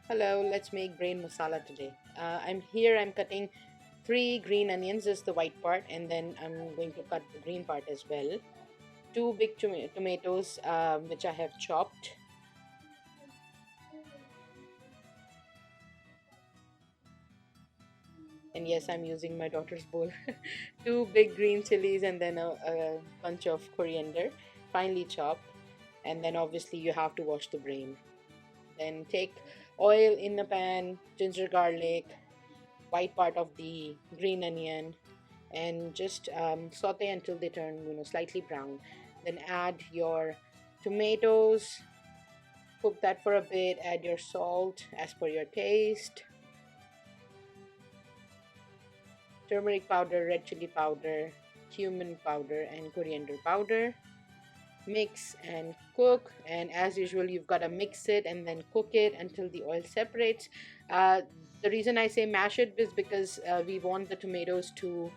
Hello, let's make brain masala today. I'm cutting three green onions, just the white part, and then I'm going to cut the green part as well. Two big tomatoes, which I have chopped. And yes, I'm using my daughter's bowl. Two big green chilies, and then a bunch of coriander, finely chopped. And then obviously, you have to wash the brain. Then take oil in a pan, ginger garlic, white part of the green onion, and just saute until they turn slightly brown. Then add your tomatoes, cook that for a bit, add your salt as per your taste, turmeric powder, red chili powder, cumin powder, and coriander powder. Mix and cook, and as usual you've got to mix it and then cook it until the oil separates. uh, the reason I say mash it is because we want the tomatoes to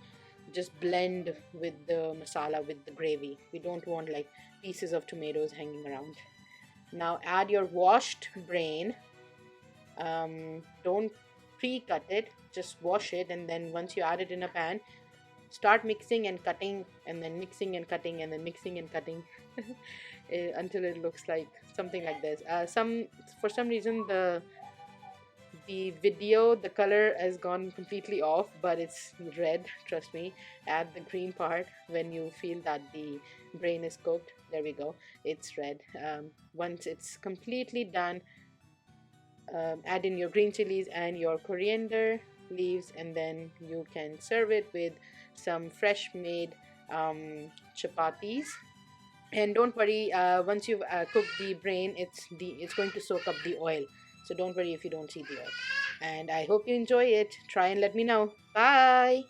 just blend with the masala, with the gravy. We don't want like pieces of tomatoes hanging around. Now add your washed brain. Don't pre-cut it, just wash it, and then once you add it in a pan, start mixing and cutting, and then mixing and cutting, and then mixing and cutting until it looks like something like this. Some For some reason the video, the color has gone completely off, but it's red. Trust me. Add the green part when you feel that the brain is cooked. There we go. It's red. Once it's completely done, add in your green chilies and your coriander leaves, and then you can serve it with some fresh made chapatis. And don't worry, once you've cooked the brain, it's going to soak up the oil, so don't worry if you don't see the oil. And I hope you enjoy it. Try and let me know. Bye.